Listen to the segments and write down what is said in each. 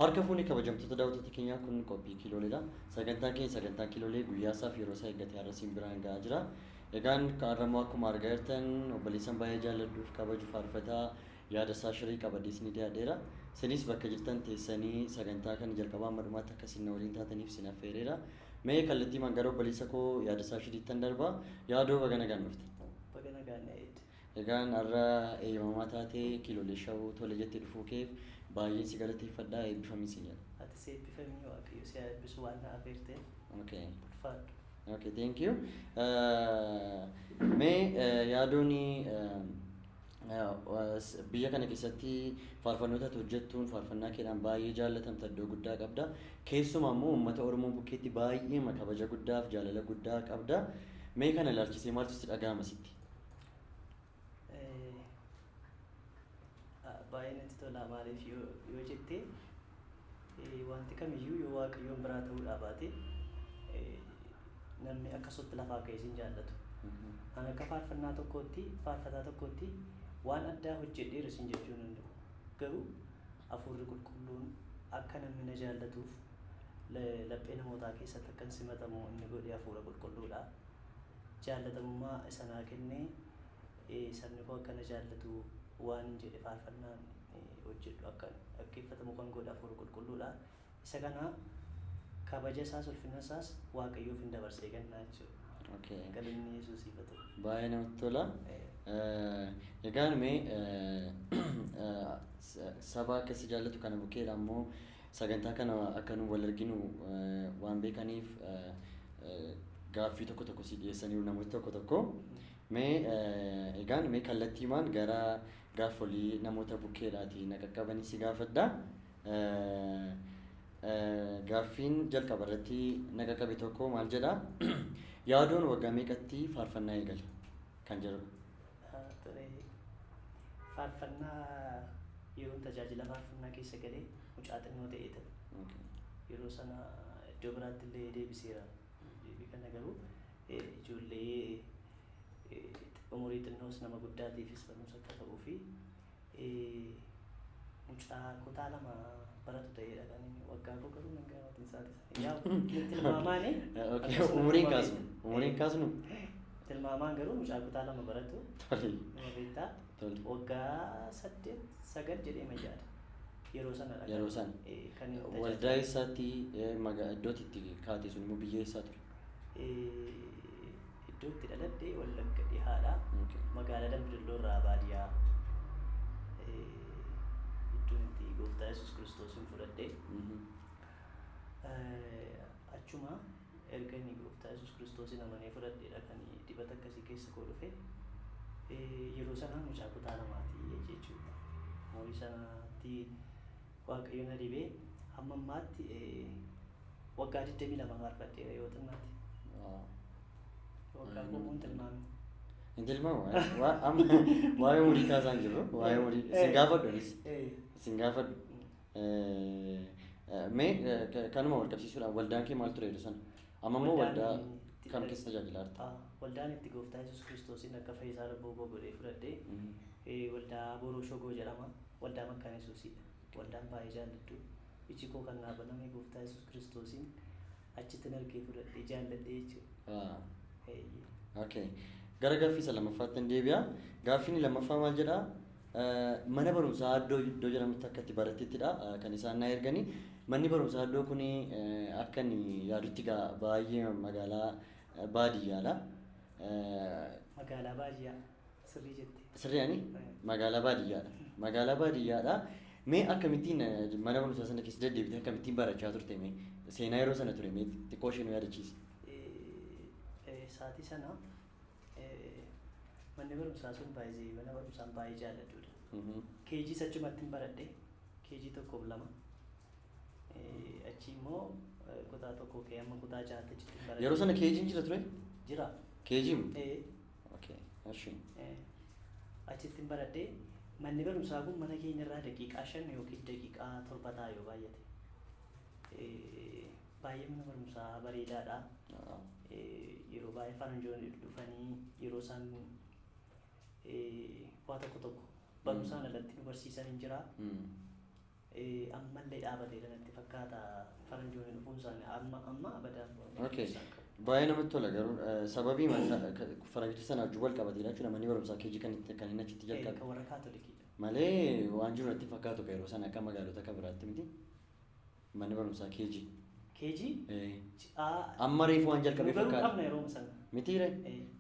Harka fuunii kabajamtoota daawwattoota keenyaa kun qophii kiilooleedha. Sagantaa kiiloolee guyyaa isaaf yeroo isaa eeggate har'a siin biraan gahaa jira. Egaan kaarramoo akkuma argaa jirtan obboleessan baay'ee jaalladhuuf kabaju faarfataa yaada isaa shirii qabadee isinii dhiyaateera. Isinis bakka jirtan teessanii sagantaa kana jalqabaa amma dhumaatti akka isin waliin taataniif isin affeereera. Mee kallattii mangara obboleessa koo yaada isaa shiriittan darba yaadoo baga nagaan dhufte. Baga nagaan eed. Egaan har'a eeyyamamaa taatee kiiloolee shawuu tole jettee dhufuu keef baay'ee si galateeffadhaa eebbifamii si jedha. Ati si eebbifamii waaqayyo si eebbisu waan na affeerteef. Okay. Ulfaadhu. Okay, thank you. Yaadooni biyya kana keessatti faarfannoota hojjettuun faarfannaa keedhaan baay'ee jaallatamta iddoo guddaa qabda. Keessumaa immoo uummata Oromoo bukkeetti baay'ee kabaja guddaaf jaalala guddaa qabda. Mee kana ilaalchisee maaltu sitti dhaga'ama sitti? Baay'ee natti tola maaliif yoo jettee wanti kamiyyuu yoo waaqayyoon biraa ta'uudhaa baate namni akkasumatti lafaa ka'ee sin jaallatu. Ani akka faarfannaa tokkootti faarfataa tokkootti waan addaa hojjedheera sin jechuu hin danda'u. Garuu hafuurri qulqulluun akka namni na jaallatuuf laphee namootaa keessatti akkan simatamu inni godhee hafuura qulqulluudha. Jaallatamummaa isa naa kennee sabni koo akka na jaallatu waan jedhe faarfannaan hojjedhu akka dhaggeeffatamu kan godhe hafuura qulqulluudha. Isa kana kabaja isaas ulfina isaas waaqayyoof hin dabarsee kennaa jechuudha. Okay. Galanni Yesuusiif haa ta'u. Baay'ee namatti tola. Egaan mee saba akkasii jaallatu kana bukkeedha ammoo sagantaa kana akka nu wal arginu waan beekaniif gaaffii tokko tokko si dhiyeessaniiru namooti tokko tokko. Egaan mee kallattiimaan gara gaaffolii namoota bukkeedhaati na qaqqabanii si gaafadha. Gaaffiin jalqaba irratti na qaqqabe tokko maal jedha? Yaadoon waggaa meeqatti faarfannaa eegale kan jedhudha. Faarfannaa yeroo tajaajila faarfannaa keessa galee mucaa xinnoo ta'eetan. Yeroo sana iddoo biraatti illee deebiseera. Deebii kana garuu ijoollee umurii xinnoos nama guddaatiifis barumsa akka ta'uu fi mucaa kutaa lama baratu ta'edha kan inni waggaa koo garuu nan gaafate isaati. Yaa tilmaamaani. Umuriin kaasnu. Tilmaamaan garuu mucaa kutaa lama baratu. Nama beektaa. Waggaa 8-9 jedhee majaadha. Yeroo sana dha. Yeroo sana. Waldaa eessaatti iddootti itti kaate sun immoo biyya eessaa ture? Iddootti dhaladhee Wallagga dhihaadha. Magaalaa Dambidolloo irraa baadiyyaa. Iddoon itti Gooftaa Yesuus Kiristoosin fudhadhee. Achuma erga inni Gooftaa Yesuus Kiristoosin amanee fudhadheedha kan dibata akkasii keessa koo dhufe. Yeroo sana mucaa kutaa lamaati jechuudha. Umurii sanatti waaqayyo na dibee hamma ammaatti waggaa 22 faarfadheera yoo xinnaati. Waggaa koo hin tilmaamin. Hin tilmaamu waa'ee umurii kaasaa hin jiru. Waa'ee umurii sin gaafadhuunis. Sin gaafadhu. Mee kanuma wal qabsiisuudhaan waldaan kee maal ture yeroo sana? Amma immoo waldaa kam keessa tajaajilaa jirta? Waldaan itti Gooftaa Yesuus Kiristoosin akka fayyisaa lubbuu koo godhee fudhadhee waldaa Boroo Shogoo jedhama. Waldaa Makkaan Yesuusidha. Waldaan baay'ee jaalladhu. Iji koo kan naa baname Gooftaa Yesuus Kiristoosin achitti argee fudhadhee jaalladhee jechuudha. Okay. Gara gaaffii isa lammaffaatti deebi'a. Gaaffiin lammaffaa maal jedhaa? Mana barumsaa iddoo jedhamutti akka itti baratteettidha kan isaan na erganii. Manni barumsaa iddoo kun akka inni yaadutti baay'ee magaalaa baadiyyaadha. Magaalaa baadiyyaa sirrii jette. Sirriyaani? Magaalaa baadiyyaadha. Magaalaa baadiyyaadha. Mee akkamittiin mana barumsaa sana keessa deddeebitee akkamittiin barachaa turte mee? Seenaa yeroo sana ture mee xiqqoo ishee nu yaadachiisi. Saatii sana manni barumsaa sun baay'ee mana barumsaan baay'ee jaalladhuudha. Keejii achumatti baradhe keejii 1-2 achi immoo kutaa tokko kee amma kutaa 6 achitti baradhe. Yeroo sana keejiin jira ture? Jira. Keejiin? Okay. Ashi. Achitti baradhe manni barumsaa kun mana keenya irraa daqiiqaa 5 yookiin daqiiqaa 7 ta'a yoo baay'ate. Baay'ee mana barumsaa bareedaadha. Yeroo baay'ee faranjoonni dhufanii yeroo isaan waa tokko barumsaan alatti nu barsiisan hin jira. ammallee dhaabateera natti fakkaata faranjoonni dhufuun isaanii amma abadaan Okay. Baay'ee namatti tola garuu sababii faranjoota sana wajjin wal qabateedha jechuudha manni barumsaa keejii kan inni achitti jalqabe. kan warra kaatolikiidha. Malee waan jiru natti fakkaatu yeroo sana akka magaalota akka biraatti miti manni barumsaa keejii. Keejii? Amma reefu waan jalqabee Garuu fakkaata. qabna yeroo sana. Mitiire?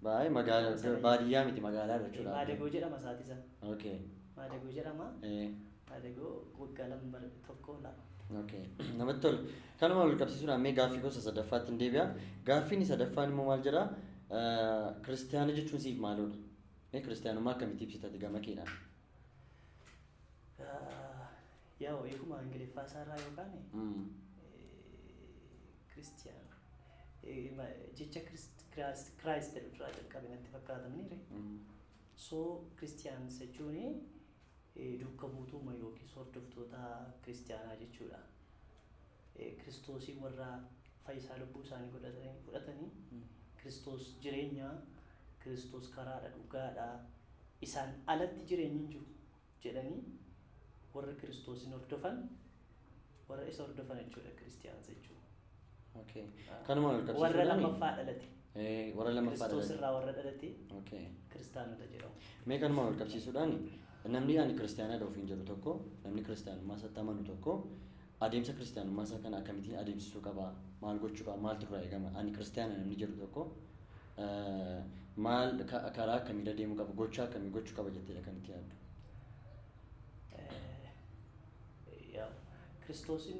Baay'ee magaalaa baadiyyaa miti magaalaadha jechuudha. Maadagoo jedhama isaati sana. Okay. Maadagoo jedhama. Maadagoo waggaa lama tokko lama. Okay. Namatti tola. Kanuma wal qabsiisuudhaan mee gaaffii gosa sadaffaatti hin deebi'a. Gaaffiin sadaffaan immoo maal jedhaa? Kiristaana jechuun siif maalodha? Mee kiristaanummaa akkamitti ibsitati gama keenyaan? Yaa eeguma Ingiliffaa isaarraa yookaan Kiristiyaan jecha Kiraayist jedhurraa jalqabe natti fakkaatamniire. So Kiristiyaans jechuun duuka buutummaa yookiin hordoftoota kiristiyaanaa jechuudha. Kiristoosii warra fayyisaa lubbuu isaanii fudhatanii Kiristoos jireenya, Kiristoos karaadha dhugaadha, isaan alatti jireenyi hin jiru jedhanii warra Kiristoosin hordofan warra isa hordofan jechuudha kiristiyaansa jechuudha. Okay. Kanuma wal qabsiisuudhaan warra lammaffaa dhalate. Warra lammaffaa dhalate. Kiristoos irraa warra dhalate. Okay. Kiristaanota jedhamu. Mee kanuma wal qabsiisuudhaan namni ani kiristaanaadha ofiin jedhu tokko namni kiristaanummaa isaatti amanu tokko adeemsa kiristaanummaa isaa kana akkamittiin adeemsisuu qaba maal gochuu qaba maaltu irraa eegama ani kiristaana namni jedhu tokko maal karaa akkamii deemuu qaba gochaa akkamii gochuu qaba jetteedha kan itti yaaddu. Kiristoosin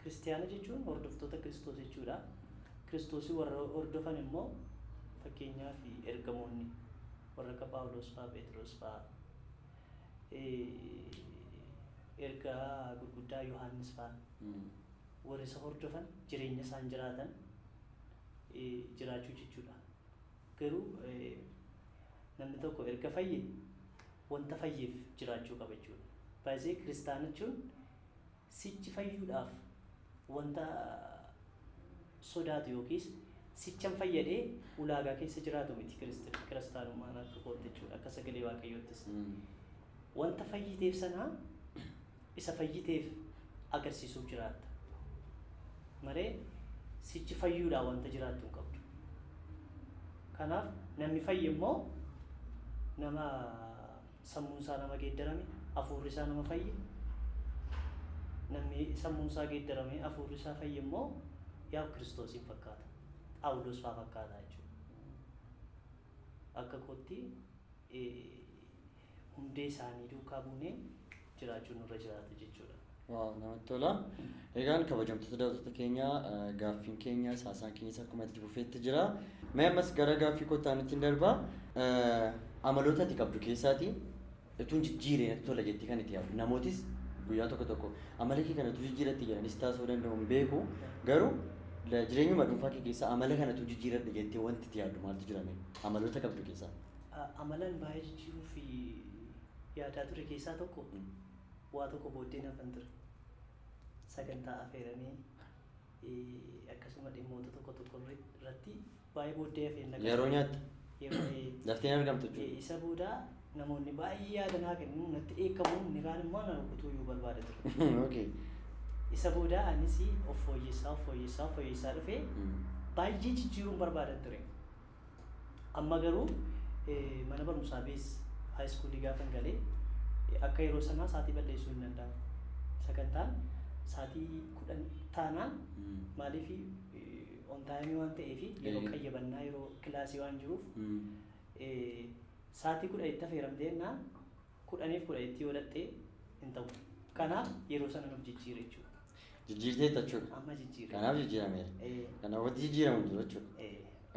kiristiyaana jechuun hordoftoota Kiristoos jechuudha. Kiristoosii warra hordofan immoo fakkeenyaaf ergamoonni warra akka Phaawulos fa'aa Phexros fa'aa ergaa gurguddaa Yohaannis fa'aa warra isa hordofan jireenya isaan jiraatan jiraachuu jechuudha. Garuu namni tokko erga fayye wanta fayyeef jiraachuu qaba jechuudha. Baay'ee kiristaana jechuun sichi fayyuudhaaf wanta sodaatu yookiis sichan fayyadee ulaagaa keessa jiraatu miti kiristaanummaan akka kootti jechuudha. Akka sagalee Waaqayyoottis. Wanta fayyiteef sanaa isa fayyiteef agarsiisuuf jiraatta. Malee sichi fayyuudhaan wanta jiraattu hin qabdu. Kanaaf namni fayye immoo nama sammuun isaa nama geeddarame, hafuurri isaa nama fayye. Namni sammuun isaa geeddarame, hafuurri isaa fayye immoo yaa Kiristoosin fakkaata. Phaawulos fa'aa fakkaata jechuudha. Akka kootti hundee isaanii duukaa buunee jiraachuun nurra jiraata jechuudha. Waaw namatti tola. Egaan kabajamtoota daawwattoota keenyaa gaaffiin keenya haasaan keenyas akkuma itti fufeetti jira. Mee ammas gara gaaffii kottaa nutti hin darbaa. Amaloota ati qabdu keessaati utuun jijjiiree natti tola jettee kan itti yaaddu. Namootis guyyaa tokko tokko amala kee kanatu jijjiiratti jedhanis taasisuu danda'u hin beeku. Garuu jireenyuma dhuunfaa kee keessaa amala kanatu jijjiiratti jettee wanti itti yaaddu maaltu jirame? Amaloota qabdu keessaa. Amalan baay'ee jijjiiruu fi yaadaa ture keessaa tokko waa tokko booddee nafan ture. Sagantaa affeeranii akkasuma dhimmoota tokko tokko irratti baay'ee booddee affeerna. Yeroo nyaatta? Daftee argamtu jechuudha. Isa booda namoonni baay'ee yaadanaa kennu natti eekamu inni kaan immoo na rukutuu yoo barbaade ture. Okay. Isa booda anis of fooyyessaa dhufee baay'ee jijjiiruun barbaadan ture. Amma garuu mana barumsaa bees haayiskuulii gaafan galee akka yeroo sanaa sa'aatii balleessuu hin danda'amu. Sagantaan sa'aatii 10 taanaan maaliif on taayimii waan ta'eef yeroo qayyabannaa yeroo kilaasii waan jiruuf sa'aatii 10 itti affeeramtee jennaan 10 yoo dhattee hin ta'u. Kanaaf yeroo sana nuuf jijjiire jechuudha. Jijjiirtee jechuudha. Amma jijjiire. Kanaaf jijjiirameera. Kanaaf wanti jijjiiramu jiru jechuudha.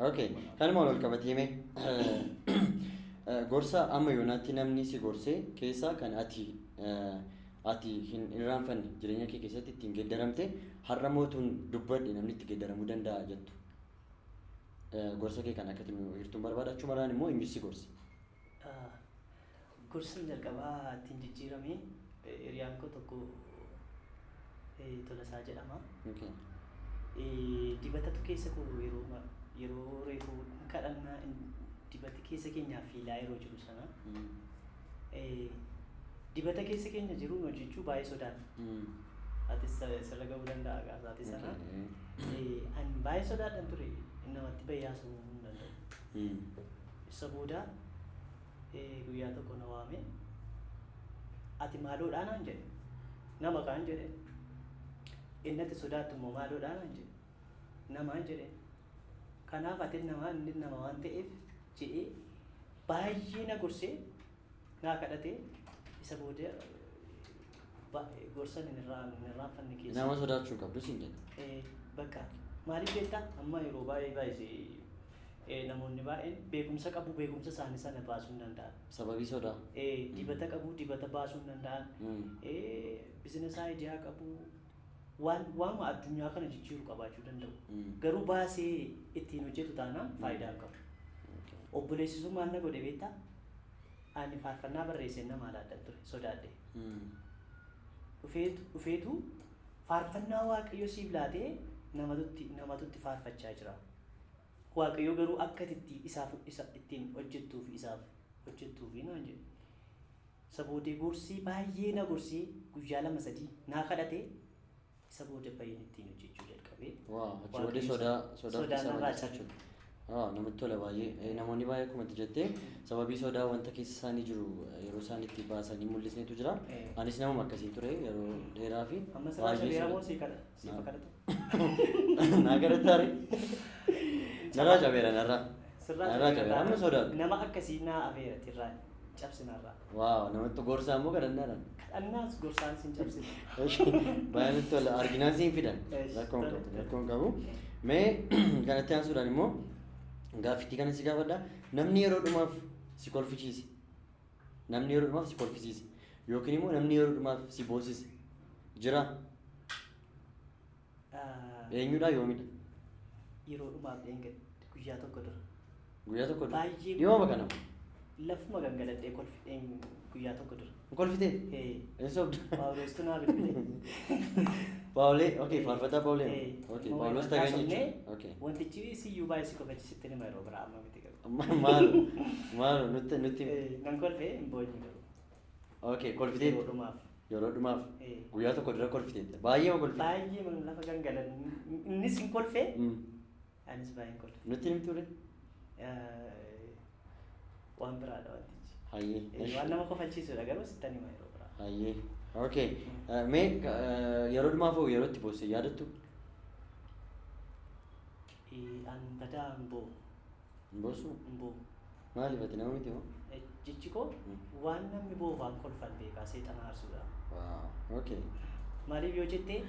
Okay. Kanuma wal qabatee mee gorsa amma yoonaatti namni si gorsee keessaa kan ati hin irraanfanne jireenya kee keessatti ittiin geeddaramte har'a mootuun dubbadhe namni itti geeddaramuu danda'a jettu. Gorsa kee kan akkatti hirtuun barbaadachuu maraan immoo eenyu si gorsi? Gorsa jalqabaa ittiin jijjiiramee hiriyaan koo tokko Tolasaa jedhama. Dibatatu keessa koo yeroo reefuu kadhannaa dibati keessa keenyaaf fiilaa yeroo jiru sana dibata keessa keenya jiruun hojjechuu baay'ee sodaadha. Ati sirra ga'uu danda'a gaafaati sana. Ani baay'ee sodaadhan ture namatti bayyaasuu hin danda'u. Isa booda guyyaa tokko na waame ati maaloodhaa naan jedhe nama kaan jedhe inni ati sodaattu immoo maaloodhaa naan jedhe namaan jedhe kanaaf ati namaa inni nama waan ta'eef jedhee baay'ee na gorsee naa kadhatee isa booda gorsan hin irraanfanne keessa. Nama sodaachuu qabdu siin jedhe. Bakka maaliif beektaa amma yeroo baay'ee namoonni baay'een beekumsa qabu beekumsa isaanii sana baasuu hin danda'an. Sababii sodaa. Dibata qabu dibata baasuu hin danda'an. Bizinesa ayidiyaa qabu waanuma addunyaa kana jijjiiru qabaachuu danda'u. Garuu baasee ittiin hojjetu taanaan faayidaa qabu. Obboleessisuu maal na godhe beektaa? Ani faarfannaa barreessee nama alaaddan ture sodaadhe. Dhufeetu faarfannaa waaqayyo siif laatee namatutti faarfachaa jira. Waaqayyo garuu akka ittiin hojjettuufi naan jedhe. Isa booddee gorsii baay'ee na gorsii guyyaa 2-3 naa kadhatee isa booda baay'een ittiin hojjechuu jalqabee. Achi booddee sodaa isaa namatti tola baay'ee namoonni baay'ee akkuma jettee sababii sodaa wanta keessa isaanii jiru yeroo isaan itti baasanii mul'isnetu jira. Anis nama akkasii ture yeroo dheeraa fi naa kadhattaare narraa cabeera narraa cabeera amma sodaatu nama akkasii naa aveera tirraa cabsinarraa. Namatti gorsaa immoo kadhannaadhaan. Kadhannaas gorsaan siin cabsina. Baay'ee tola arginaan siin fidan rakkoon qabu. Mee kanatti aansuudhaan immoo gaaffitti kana si gaafadha. Namni yeroo dhumaaf si kolfichiise. Namni yeroo dhumaaf si kolfisiise. Yookiin immoo namni yeroo dhumaaf si boosise. Jira. Eenyudha yoomidha? Yeroo dhumaaf guyyaa tokko dura. Guyyaa tokko dura. Baay'ee. Dhimma bakka Lafuma gangaladhee kolfidheen guyyaa tokko dura. Kolfitee? Eessoobda? Paawuloostuu naa bilbilee. Paawulee, faarfataa Paawulee. Paawuloos Tagaanyii jechuudha. Wantichi siyyuu baay'ee si kolfachisitti nima yeroo biraa amma miti galu. Maalu nutti. Nan kolfee hin boonye galu. Kolfitee? Yeroo dhumaaf. Guyyaa tokko dura kolfitee. Baay'ee kolfitee. Baay'ee lafa gangalan. Innis hin kolfee. Anis baay'een kolfee. Nutti himtu ture? Waan biraadha wantichi. Hayyee. Waan nama kofalchiisudha garuu sittan hima yeroo biraa. Hayyee. Mee yeroo dhumaaf hoo yeroo itti boosse yaadattu? An badaa hin boo. Hin boossu? Hin boo. Maaliif ati nama miti hoo? Jechi koo waan namni boofaan kolfan beekaa seexana aarsuudha. Maaliif yoo jettee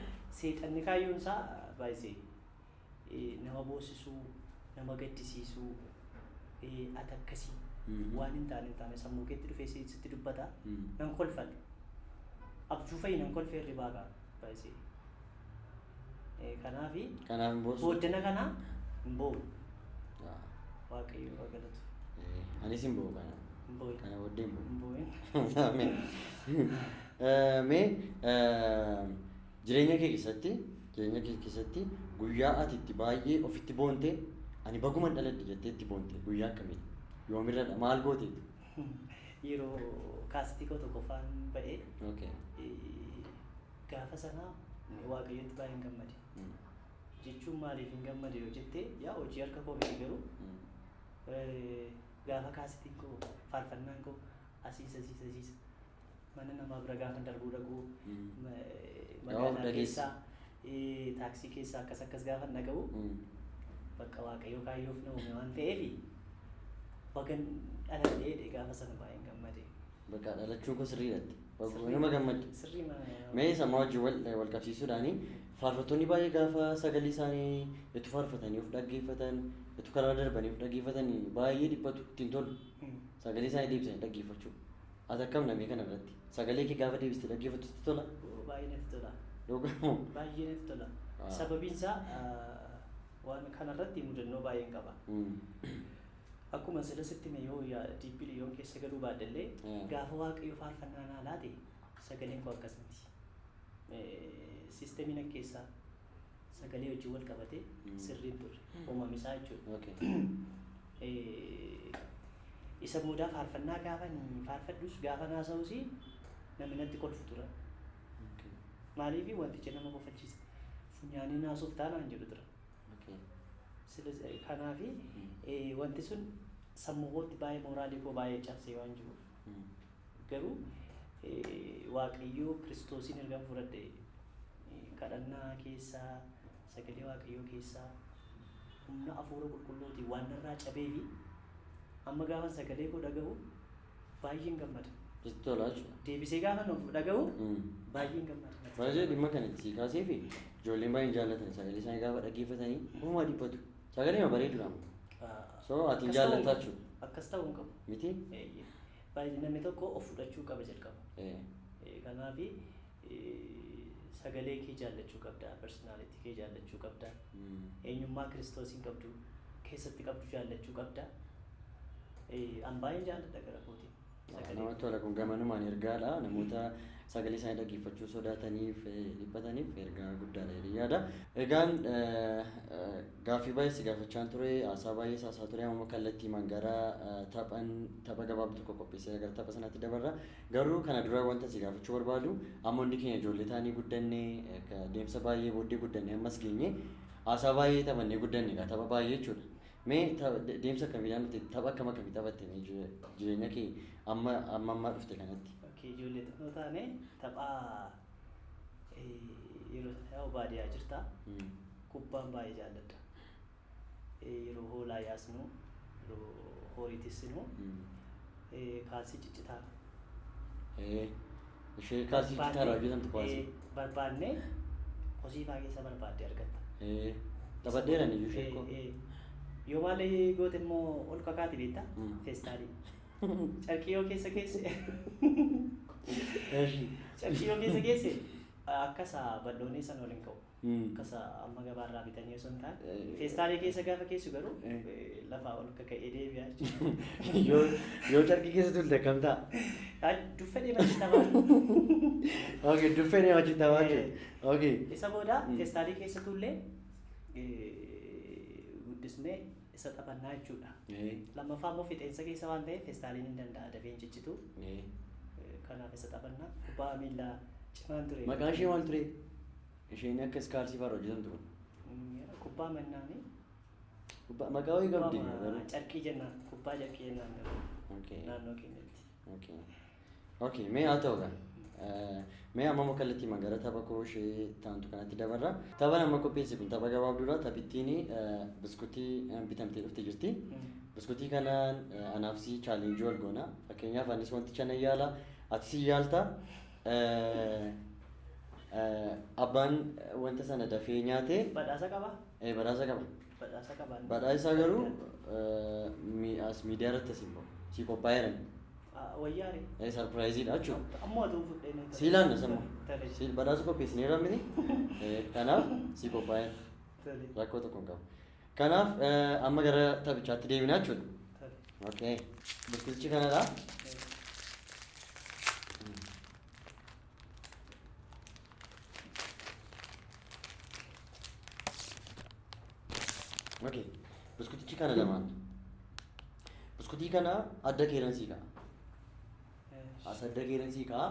seexanni kaayyoon isaa baay'isee nama boosisuu, nama gaddisiisuu, ati akkasii. Waan hin taane sammuu keetti dhufee sitti dubbata nan kolfan abjuu fa'i nan kolfee hirribaa qaba baay'isee. Kanaaf booddana kana hin boo'u. Waaqayyo haa galatu. Anis hin boo'u kana. Hin boo'u. Kana booddee hin boo'u. Hin boo'u. Mee jireenya kee keessatti guyyaa ati itti baay'ee ofitti boontee ani baguman dhaladhe jettee itti boonte guyyaa akkamii? Yoomirradha maal gooteetu? Yeroo kaastii koo tokko faan ba'ee gaafa sanaa waaqayyotti baay'een gammade. Jechuun maaliif hin gammade yoo jettee yaa hojii harka koo miti garuu gaafa kaastiin koo faarfannaan koo asiisa mana namaa bira gaafa darbuu dhaquu magaalaa keessaa taaksii keessaa akkas gaafa dhaga'u bakka waaqayyoo kaayyoof na uume waan ta'eef bagan dhaladhee gaafa sana baay'een gammade. Bakka dhalachuun kun sirriidhaatti. Nama gammadde. Sirrii mana. Mee sama wajjin wal qabsiisuudhaani faarfattoonni baay'ee gaafa sagalee isaanii itti faarfatanii of dhaggeeffatan itti karaa darbanii of dhaggeeffatan baay'ee dhiphatu ittiin tolu. Sagalee isaanii deebisanii dhaggeeffachuu. Ati akkam namee kana irratti sagalee kee gaafa deebistee dhaggeeffattu sitti tola? Baay'ee natti tola. Dhugamoo? Baay'ee natti tola. Sababiin isaa waan kanarratti mudannoo baay'een qaba. Akkuma sila sitti yoo diippilii yoo keessa galuu baadallee gaafa waaqayyo faarfannaa naa laate sagaleen koo akkas miti. Siistemiin akka keessaa sagalee wajjin wal qabate sirriin ture uumamisaa jechuudha. Isa boodaa faarfannaa gaafa faarfadhus gaafa naasa'us namni natti kolfu tura. Maaliif wanticha nama kofalchiisa. Funyaanii naasuuf taanaan jedhu tura. Kanaafi wanti sun sammuu kootti baay'ee mooraalii koo baay'ee cabsee waan jiruuf. Garuu Waaqayyoo Kiristoosiin erga fudhadhe kadhannaa keessaa sagalee Waaqayyoo keessaa humna hafuura qulqulluutiin waan irraa cabee fi amma gaafa sagalee koo dhaga'u baay'een gammada. Deebisee gaafa nuuf dhaga'u baay'een gammada. Baay'ee dhimma kanatti kaasee fi ijoolleen baay'een jaallatan sagalee isaanii gaafa dhaggeeffatanii uumaa dhiphatu. Sagalee bareeduudha. So ati jaallataa jechuudha. Akkas ta'uu hin qabu. Miti? Baay'ee namni tokko of fudhachuu qaba jalqaba. Kanaafi sagalee kee jaallachuu qabda, personality kee jaallachuu qabda, eenyummaa Kiristoosiin qabdu keessatti qabdu jaallachuu qabda. An baay'een jaalladha gara kootiin. Namatti tola kun gamanumaan ergaadha. Namoota sagalee isaanii dhaggeeffachuu sodaataniif dhiphataniif ergaa guddaadha jedhee yaada. Egaan gaaffii baay'ee si gaafachaa ture, haasaa baay'ee haasaa ture amma kallattii gara tapha gabaabduu tokko qopheessee gara tapha sanaatti dabarra. Garuu kana dura wanta si gaafachuu barbaadu amma hundi keenya ijoollee taanii guddannee deemsa baay'ee booddee guddannee ammas geenye haasaa baay'ee taphannee guddanne egaa tapha baay'ee jechuudha. Mee deemsa akkamiidhaan nuti tapha akkamii taphatte jireenya kee amma dhufte kanatti? Ijoollee xiqqoo taane tapha yeroo baadiyyaa jirta kubbaan baay'ee jaalladha. Yeroo hoolaa yaasnu yeroo horii tissinu kaasii ciccitaa. Ishee kaasii ciccitaa irraa hojjetamtu kaasii. Barbaannee kosiifaa keessa barbaadde argatta. Taphadheeran iyyuu ishee koo. Yoo maalee goote immoo ol kakaati beekta feestaalii. Carqiyoo keessa keesse carqiyoo keessa keesse akkasa balloonee san waliin ka'u akkasa amma gabaarraa bitanii osoo hin taane feestaalii keessa gaafa keessu garuu lafaa ol kaka'ee deebi'aa jechuudha. Yoo carqii keessa tulte akkam ta'a? Duffee machi taphaa. Okay, duffee machi taphaa jechuudha. Okay. Isa booda feestaalii keessa tullee guddisnee isa taphannaa jechuudha. Lammaffaa immoo fixeensa keessa waan ta'eef feestaaliin hin danda'a dafeen ciccitu. Kanaaf isa taphannaa kubbaa miillaa cimaan ture. Maqaan ishee maal ture? Isheen akka iskaalsii fa'aa hojjetamtu kun. Kubbaa mannaani. Maqaa wayii qabdi. Carqii jennaan kubbaa carqii jennaan naannoo keenyatti. Okay, mee haa ta'u kan. Mee amma kallattii gara tapha koo ishee taantu kanatti dabarra. Tapha nama qopheesse kun tapha gabaabduudha. Taphittiin biskuutii bitamtee dhuftee jirti. Biskuutii kanaan anaaf si chaalenjii wal goona. Fakkeenyaaf anis wanticha nan yaala. Ati si yaalta. Abbaan wanta sana dafee nyaate. Badhaasa qaba? Badhaasa qaba. Badhaasa qaba. Badhaasa garuu as miidiyaa irratti as immoo si qophaa'eeran. Wayyaare. Sarpiraayiziidha jechuudha. Ammoo atuu fudhee Siilaan sammoo. Badhaasa qopheessineerra miti. Kanaaf si qophaa'eera. Rakkoo tokko hin qabu. Kanaaf amma gara taphichaatti deebinaa jechuudha. Okay. Biskuutichi kanadha. Okay. Biskuutichi kana lamaan. Biskuutii kana adda keeransii ka'a. As adda keeransii ka'a.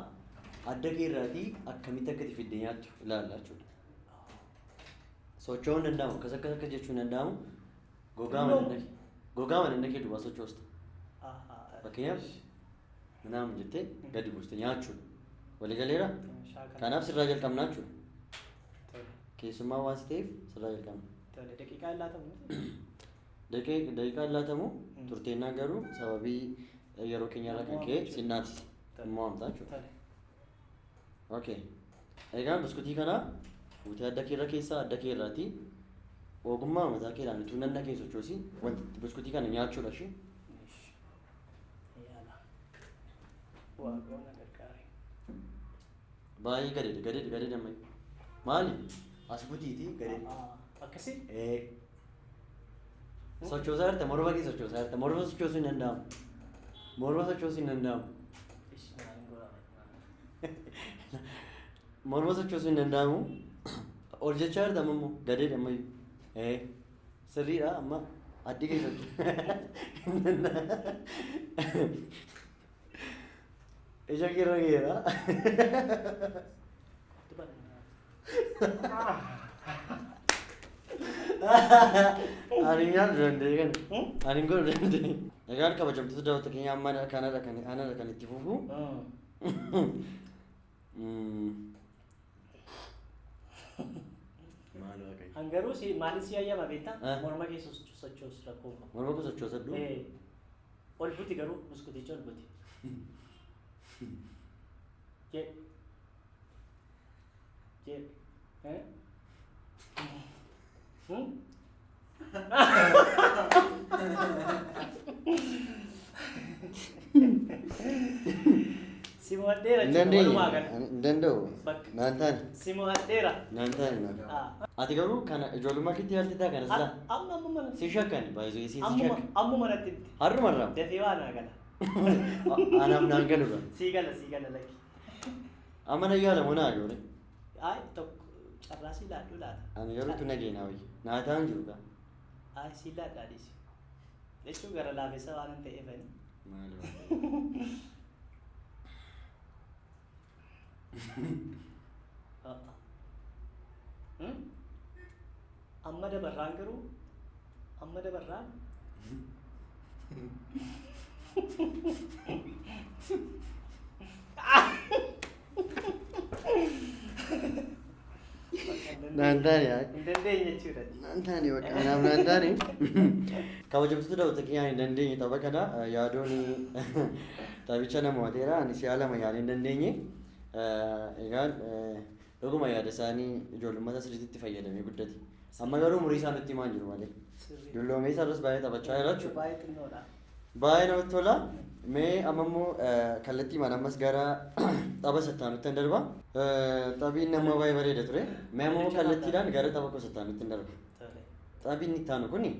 Adda keerraatii akkamitti akka itti fiddee nyaattu ilaalla jechuudha. Socho'uun danda'amu akkas jechuun danda'amu gogaa mana kee duubaa sochoosta. Fakkeenyaaf naamu jettee gadi buuste nyaachuudha. Walii galeera? Kanaaf sirraa jalqabnaa jechuudha. Keessummaa waan ta'eef sirraa jalqabna. Daqiiqaa laatamu. Daqiiqaa laatamu turteennaan garuu sababii yeroo keenyarraa kan ka'e sinnaabsise. Immoo amtaa jechuudha. Okay. Egaa biskuutii kana fuutee adda keerra keessaa adda keerraatii ogummaa mataa keedhaan utuu nan dhageen sochoosi wanti biskuutii kana nyaachuudha ishee. Baay'ee gadeedha ammayyu. Maali? As butiitii gadeedha. Akkasii? Sochoosaa jirta morma kee sochoosaa jirta morma sochoosuu hin danda'amu. Morma sochoosuu hin danda'amu. Morma sochoosuu hin danda'amu. Ol jechaa jirta ammoo gadeedha ammayyu. Sirriidha amma addi keessa Ija kira kira. Ani nyaar dandee kan. Ani ngoo dandee. Egaan kabajamtoota daawwattoota keenya amma ana kan itti fufu. Anggaruu si maaliif si ayyama beektaa? Morma keessa sochoos rakkoo qaba. Morma koo sochoosadhu. Ol buti garuu buskuticha ol buti. Jee. Simu addeera walumaa gala. Danda'u. Naan taane. Simu addeera. Naan taane. Ati garuu kana ijoollummaa keetti yaalti taa kana silaa. Amma mana. Si shakkan baay'ee si shakkan. Amma manatti. Har'umarraa. Dafee waa naa gala. Anaaf naan galuudha. Sii gala lakki. Amma na yaalamu naa goone. Ay tokko carraa sii laadhu laata. Ani garuu tu nageenaa wayyi. Naa ta'an jiru kaa. Ay sii laadhaa dhiisi. Jechuun gara laafessa waan hin ta'eefani. Maali amma dabarraan garuu amma dabarraan naan taane yaa. hin dandeenye jechuudha. Naan taane bakka anaaf naan taane. Kabajamtoota daawwattoota keenyaa hin dandeenye tapha kana yaadoon taphicha nama wateera ani si'a lama yaalii hin dandeenye. Egaan dhuguma yaada isaanii ijoollummaa sirriitti fayyadamee guddate. Amma garuu umurii isaa nutti himaa jiru malee. Dulloomee isaarras baay'ee taphachaa jira jechuudha. Baay'ee xinnoodha. Baay'ee namatti tola. Mee amma immoo kallattii mana ammas gara tapha sattaanutti hin darba. Taphiin nama baay'ee bareeda ture. Mee ammoo kallattiidhaan gara tapha sattaanutti hin darba. Taphiin itti aanu kuni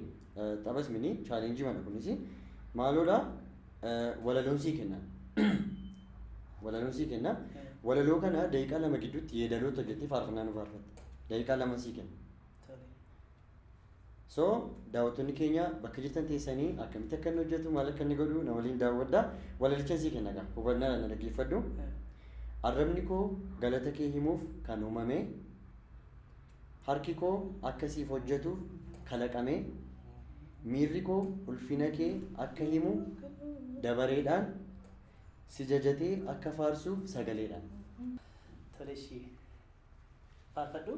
taphas mini chaalenjii mana kunis maaloodha walaloomsii kenna. Walaloomsii kenna. Walaloo kana daqiiqaa lama gidduutti yeedaloota hojjettee faarfannaa nu faarfatta. Daqiiqaa lama sii kenna. So daawwattoonni keenya bakka jirtan teessanii akkamitti akka inni hojjetu maal akka inni godhu na waliin daawwadha. Walalicha sii kenna gaa hubannaa na dhaggeeffadhu. Arrabni koo galata kee himuuf kan uumame. Harki koo akkasiif hojjetuuf kalaqame. Miirri koo ulfina kee akka himu dabareedhaan si jajatee akka faarsuuf sagaleedhaan. Tole ishii faarfadhu.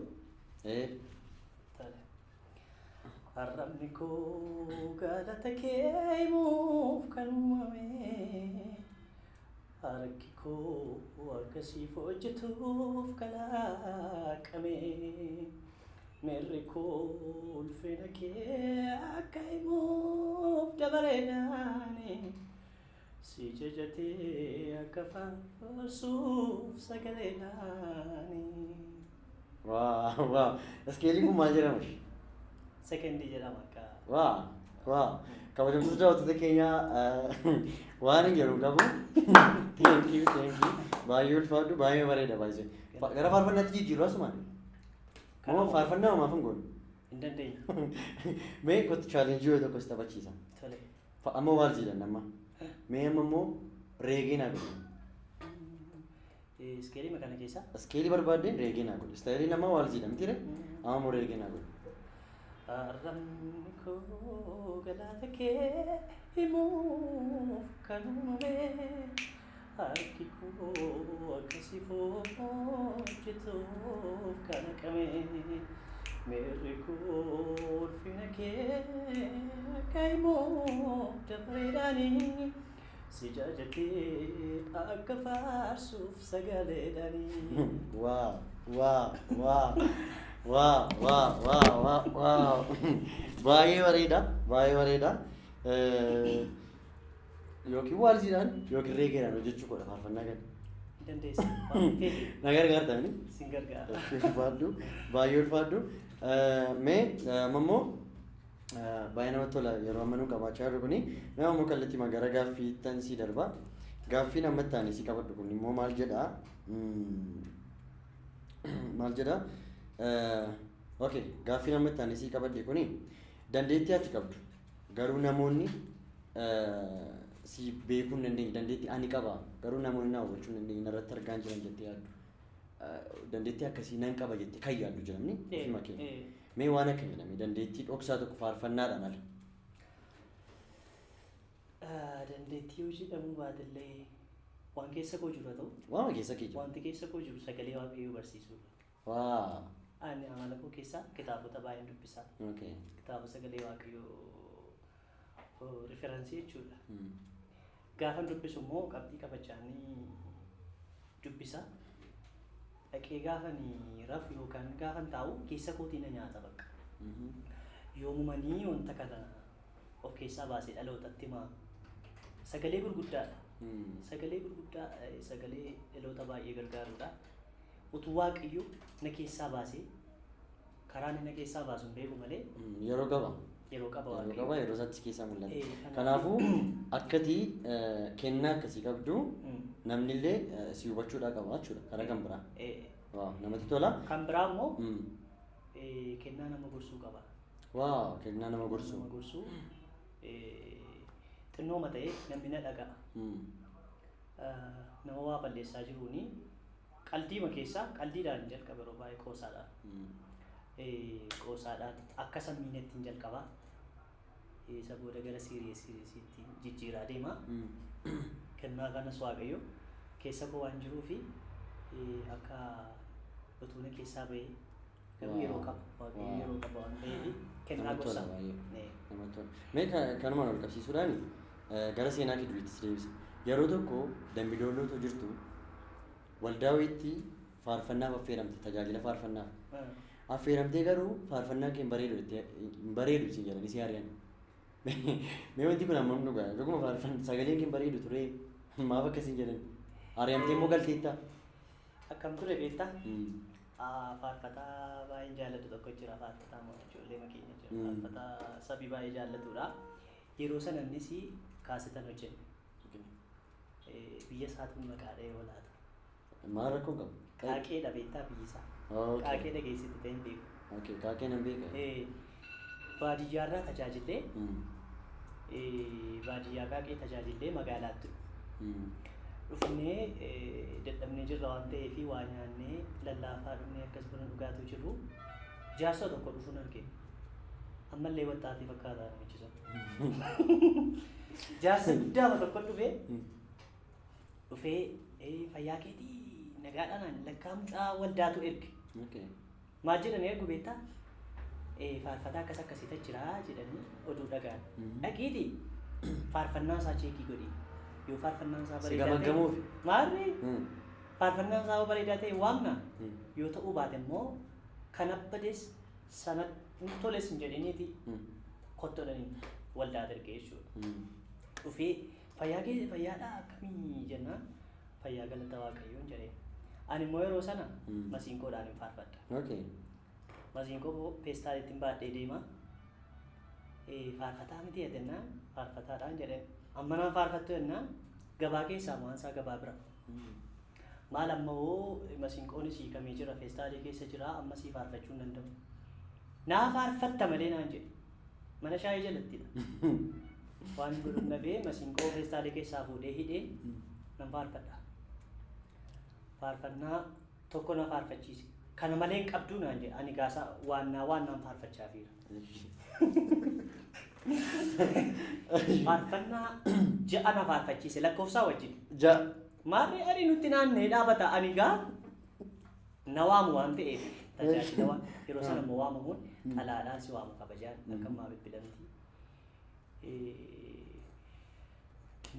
Arrabni koo galata kee himuuf kan uumame. Harki koo akkasiif hojjetuuf kalaqame. Miirri koo ulfina kee akka himuuf dabareedhaan si jajatee akka faarsuuf sagaleedhaan. Waaw. Iskeeliin kun maal jedhama? Sekendii jedhama akka. Waaw. Kabajamtoota daawwattoota keenyaa waan hin jedhu qabu. Thank you. Baay'ee ulfaadhu baay'ee bareeda baay'ee. Gara faarfannaatti jijjiiru asumaan. Moo faarfannaa homaaf hin goonu? Hin dandeenye. Mee kottu chaalenjii yoo tokko si taphachiisa. Tole. Amma waalziidhaan amma. Mee amma immoo reegee naa godhu. Iskeelii kana keessaa? Iskeelii barbaaddeen reegee naa godhu. Istaayilii namaa waalziidha miti ree? Amma immoo reegee naa godhu. Arrabni koo galata kee himuuf kan uumame. Harki koo akkasiif hojjetuuf kalaqame. Miirri koo ulfina kee akka himuuf dabareedhaan si jajatee akka faarsuuf sagaleedhaan. Waaw. Baay'ee bareeda. Yookiin waalziidhaan yookiin reegeedhaan hojjechuu godha faarfannaa kana. Dandeessa. Na gargaartanii? Sin gargaara. Baay'ee ulfaadhu. Mee ammoo baay'ee namatti tola yeroo amma nu qabaachaa jirru kuni. Mee ammoo kallattii gara gaaffiittan si darba. Gaaffiin amma itti aanee si qabadhu kun immoo maal jedhaa? Okay, gaaffiin amma itti aanee si qabadhe kuni dandeettii ati qabdu. Garuu namoonni si beekuu hin dandeenye dandeettii ani qaba garuu namoonni na hubachuu hin dandeenye narratti argaa jiran jettee yaaddu. Dandeettii akkasii nan qaba jettee kan yaaddu jiramni ofuma keenya. Mee waan akka jedhame dandeettii dhoksaa tokko faarfannaadhaan ala. Dandeettii hojii dhabuu baatellee waan keessa koo jiru haa ta'u. Waama keessa kee jiru. Wanti keessa koo jiru sagalee waaqayyoo barsiisuudha. Waa. Ani amala koo keessaa kitaabota baay'een dubbisaa. Okay. Kitaaba sagalee waaqayyoo riferensii jechuudha. Gaafan dubbisu immoo qabxii qabachaanii dubbisa. Dhaqee gaafan rafu yookaan gaafan taa'u keessa kootii na nyaata bakka. Yoomumanii wanta kana of keessaa baasee dhalootatti himaa. Sagalee gurguddaadha. Sagalee gurguddaa sagalee dhaloota baay'ee gargaarudha. Utuu waaqayyo na keessaa baasee karaa na keessaa baasu hin beeku malee yeroo qaba. Yeroo qaba Yeroo waaqayyo. qaba yeroo isaatti keessaa mul'ata. Kanaafuu akkati kennaa akkasii qabdu namni illee si hubachuudhaa qaba jechuudha karaa kan biraa. Waaw namatti tola. Kan biraa immoo kennaa nama gorsuu qaba. Waaw kennaa nama gorsuu. Nama gorsuu xinnooma ta'ee namni na dhaga'a. Nama waa balleessaa jiruuni qaldiima keessaa qaldiidhaan jalqaba yeroo baay'ee qoosaadhaan. Qoosaadhaan akka sammiinetti hin jalqabaa. Isa booda gara siiriyeesiitti jijjiiraa deema. Kennaa kanas waaqayyo keessa koo waan jiruufi akka utuuna keessaa bahee garuu yeroo qaba waaqayyo yeroo qaba waan ta'eef kennaa gosa. Namatti tola. Mee kanumaan wal qabsiisuudhaan gara seenaa kee duriittis deebisa. Yeroo tokko Dambidollootu jirtu waldaawitti faarfannaaf affeeramte tajaajila faarfannaaf. Affeeramtee garuu faarfannaa kee hin bareedu isin jedhanii si ari'an. Mee wanti kun hammam dhugaa dhuguma faarfannaa sagaleen kee hin bareedu ture maaf akkasiin jedhan ari'amtee immoo galteetta. Akkam ture beektaa? Faarfataa baay'een jaallatu tokko jira faarfataa ijoollee makeenya jira faarfataa sabii baay'ee jaallatudha. Yeroo sana innis kaasitan hojjenne. Biyya isaatuun maqaa dhahee olaata. Maal rakkoo qabu? Qaaqeedha beektaa biyyi isaa. Qaaqee dhageessitti ta'e hin beeku. Qaaqee nan beeka. Baadiyyaarraa tajaajillee baadiyyaa qaaqee tajaajillee magaalaatti dhufnee dadhabnee jirra waan ta'eef waa nyaannee lallaafaa dhufnee akkas buna dhugaatuu jirru jaarsa tokko dhufuun argine. Ammallee waxxaatii fakkaataa namichi sun. Jaarsa guddaa tokko dhufee fayyaa keetii nagaadhaan lakkaa'amcaa waldaatu erge. Maal jedhanii ergu beektaa? Faarfataa akkas akkasiitu jira jedhanii oduu dhagaan. Dhaqiiti faarfannaa isaa cheekii godhi. Yoo faarfannaan isaa bareedaa ta'e maalli faarfannaan isaa bareedaa ta'e waamna. Yoo ta'uu baate immoo kan abbades sana toles hin jedhiniiti kottoodhanii waldaa erge jechuudha. Dhufee fayyaadhaa akkamii jennaan fayyaa galata waaqayyoon jedhee. Ani immoo yeroo sana masiinqoodhaan hin faarfadha. Masiinqoo peestaalitti hin baadhee deema. Faarfataa miti jennaan faarfataadhaan jedheen. Amma naan faarfattu jennaan gabaa keessaa waan isaa gabaa bira. Maal amma hoo masiinqoonis hiikamee jira peestaalii keessa jira amma sii faarfachuu hin danda'u. Naa faarfatta malee naan jedhe. Mana shaayii jalattidha. Waan godhuun dhabee masiinqoo peestaalii keessaa fuudhee hidhee nan faarfadha. Faarfannaa tokko na faarfachiise. Kana malee hin qabduu naan jedhe. Ani gaasaa waan naan faarfachaafiira. Faarfannaa ja'a na faarfachiise lakkoofsaa wajjin. Ja'a. Maarree ani nutti naannee dhaabata ani gaa na waamu waan ta'eef tajaajila waan yeroo sana immoo waamamuun xalaadhaan si waamu kabajaan akka ammaa bibbilamti.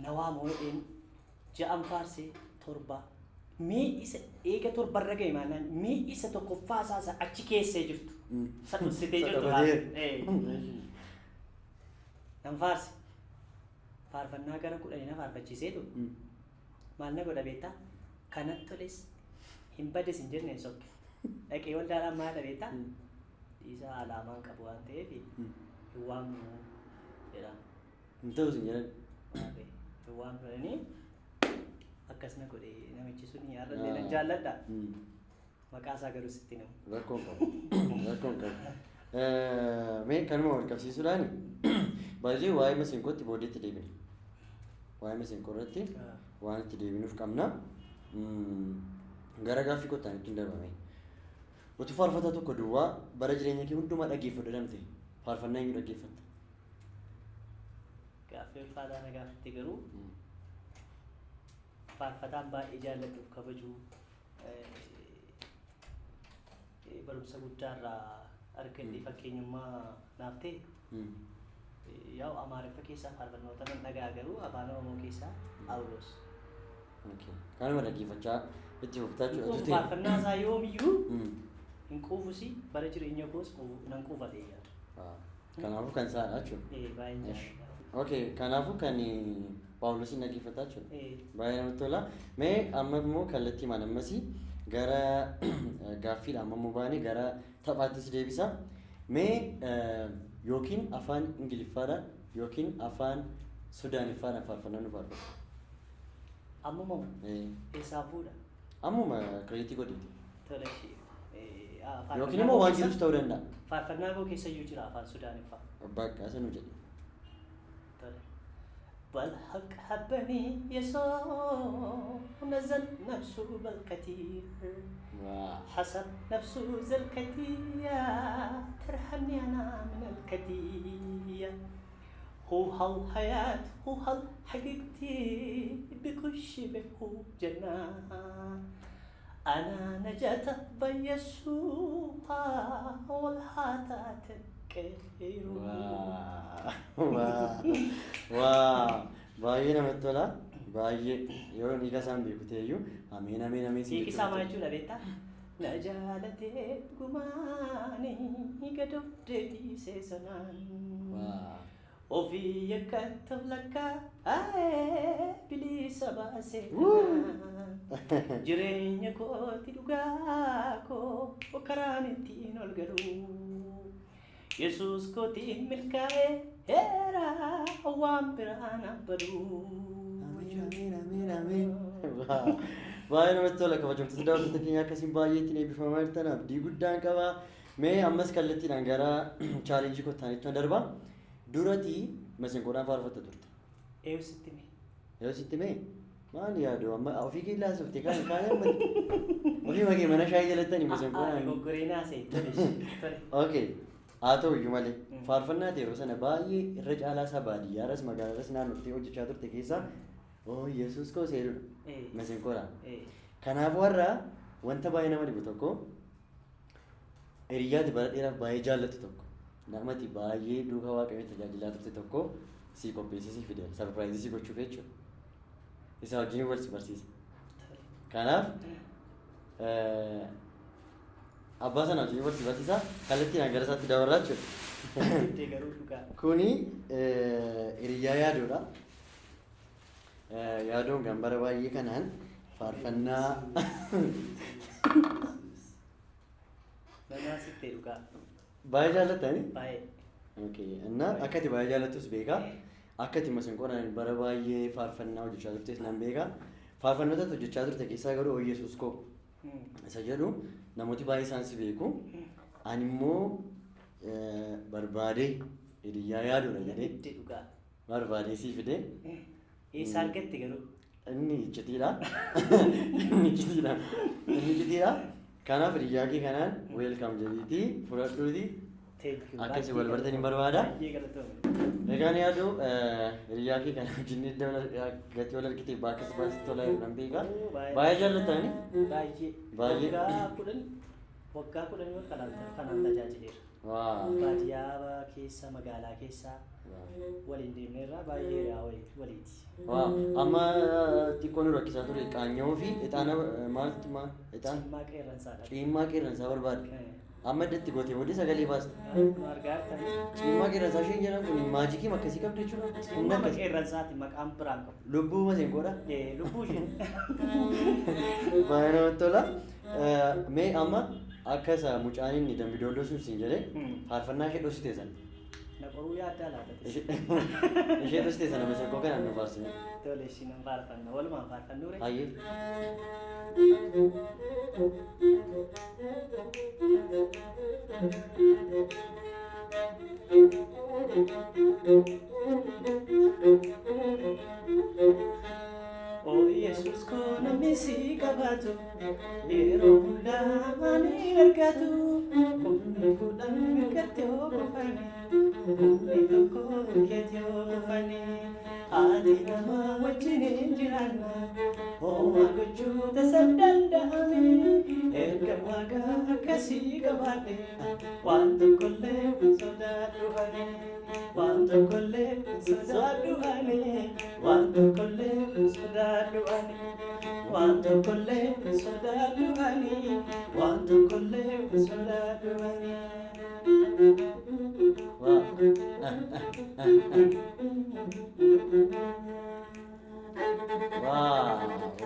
Na waamu jedheen ja'an faarsee torba. Mee isa eega torbarra ga'e maannaan mee isa tokkoffaa isaa achi keessee jirtu. Sadhussitee jirtu nan faarse. Faarfannaa gara 10 na faarfachiiseetu. Maal na godha beektaa? Kanatti toles hin bades hin jenne hin sokke. Dhaqee waldaadhaan maal beektaa? Isa alaamaan qabu waan ta'eef hin waamnu jedhama. Hin ta'us hin jedhan. Hin waamnu jedhanii akkas na godhe namichi sun yaadallee nan jaalladha. Maqaa isaa garuu sitti namu. Rakkoon qabu. Rakkoon qabu. Mee kanuma wal qabsiisuudhaan baay'ee waa'ee masiinqootti booddeetti deebine. waa'ee masiinqoo irratti waan itti deebinuuf qabna. Gara gaaffii kottaan ittiin darbame. Utuu faarfataa tokko duwwaa bara jireenya kee hundumaa dhaggeeffadhu jedhamte faarfannaa eenyu dhaggeeffatta? Gaaffii ulfaataa na gaafatti garuu faarfataan baay'ee jaalladhuuf kabajuu barumsa guddaarraa argadhee fakkeenyummaa naaf ta'e yaa'u Amaariffa keessaa faarfannoota nan dhagaa garuu afaan Oromoo keessaa Phaawulos. Kanuma dhaggeeffachaa itti fuftaa jechuudha. Faarfannaa isaa yoomiyyuu hin quufusi bara jireenya koos nan quufatee yaadu. Kanaafuu kan isaadha jechuudha. Baay'ee Okay, kanaafuu kan Phaawulosin dhaggeeffataa jechuudha. Baay'ee namatti tola. Mee amma immoo kallattii ammasii gara gaaffiidha amma immoo baanee gara taphaattis deebisa. Mee yookiin afaan Ingiliffaadhaan yookiin afaan Sudaaniffaadhaan faarfannaa nu faarfatu. Ammoo eessaa fuudha? Ammuma kireetii godhiti. Tola ishee. Yookiin immoo waan jirus ta'uu danda'a. Faarfannaa koo keessayyuu jira afaan Sudaaniffaa. Bakka isa nu jedhe. بالحق حبني يسوع نزل نفسه بالكثير حسب نفسه ذا الكثير ترحمني أنا من الكثير هو الحياة هو حقيقتي بكل شيء هو جنة أنا نجاة بيسوع والحياة baay'ee namatti tola. Baay'ee yoo dhiiga isaan beeku ta'eyyuu ameen ameen ameen. Hiiki isaa maal jechuudha beektaa? Na jaalatee gumaanii gadoof deebisee sanaan ofii yakkattaf lakkaa bilisa baasee jireenya kooti dhugaa koo karaan ittiin ol galuu. Yesus kotiin milkaa'ee heeraa waan biraan abbaduu. Baay'ee namatti tola kabajamtoota daawwattoota keenya akkasiin baay'ee ittiin eebbifamaa jirtan abdii guddaan qaba. Mee ammas kallattiidhaan gara chaalenjii kottaanitti darba. Duratti masiinqoodhaan faarfatta turte. Eebsitti mee? Eebsitti mee? Maal yaadu amma ofii kee laasufte kan ofii magee mana shaayii jalattanii masiinqoodhaan. Goggoree naasee tole. Okay. haa ta'u iyyuu malee faarfannaa yeroo sana baay'ee irra caalaa isaa baadiyyaadhas magaalaadhas naannootti hojjechaa turte keessaa Yesuus koo seerudha masiinqoodhaan. Kanaafuu har'a wanta baay'ee nama dhibu tokko hiriyyaati bara dheeraaf baay'ee jaallatu tokko namatti baay'ee duukaa waaqayyoo tajaajilaa turte tokko si qopheessisii fide sarpiraayizii si gochuuf jechuudha. Isa wajjin wal si barsiisa. Kanaaf abbaa sana wajjin wal si barsiisa kallattiin gara isaatti dabarraa jechuudha. Kuni hiriyyaa yaadoodha. Yaadoon kan bara baay'ee kanaan faarfannaa baay'ee jaallatani? Baay'ee. Okay. Innaa akkati baay'ee jaallattus beekaa. Akkati masiinqoodhaan bara baay'ee faarfannaa hojjechaa turtes nan beekaa. Faarfannoota hojjechaa turte keessaa garuu Yesuus koo isa jedhu namooti baay'ee isaan si beeku. Ani immoo barbaadee hiriyyaa yaadoodha jedhee barbaadee sii fidee. Eessa argatte garuu? Inni iccitiidha. Inni iccitiidha. Inni iccitiidha. Kanaaf hiriyyaa kee kanaan weelkam jedhiitii fudhadhuutii akkasii wal bartanii barbaada. Egaan yaadu hiriyyaa kee kana wajjin gatii wal argitee bakka baasitti tola jedhan beekaa. Baay'ee jaallatani? Baay'ee. Baay'ee. Waggaa 10 kanaan tajaajileera. Baadiyyaa keessa magaalaa keessa waliin deemneerra baay'ee waliiti. Amma xiqqoo nu rakkisaa ture qaanyoo fi ixaana maaltu maal ixaan? Ciimmaa qeerransaadha. Ciimmaa qeerransaa barbaade. Amma iddatti gootee booddee sagalee baasta. Ciimmaa qeerransaa isheen jedhan kun maajikii akkasii qabdu jechuudha. Ciimmaa qeerransaati maqaan biraan qabu. Lubbuu masiinqoodha? Lubbuu isheen. Baay'ee namatti tola. Mee amma akka isa mucaan inni Dambidolloo sun siin jedhee faarfannaa ishee dhoksitee sana. Naqoruu yaaddaa laata? Ishee dhoksitee sana masiinqoo kanaan nu faarsine. Tole ishii nan faarfanna walumaan faarfannuu ree? Hayyee. baatu yeroo hundaa ani argatu humni kudhan mirgatti yoo kufani humni tokko mirgeetti yoo kufani haati nama wajjin hin jiraanna homaa gochuu tasan danda'ame erga waaqa akkasii qabaadhe waan tokkollee hin sodaadhu ani waan tokkollee hin sodaadhu ani waan tokkollee hin sodaadhu ani waan tokkollee hin sodaadhu ani waan tokkollee hin sodaadhu ani.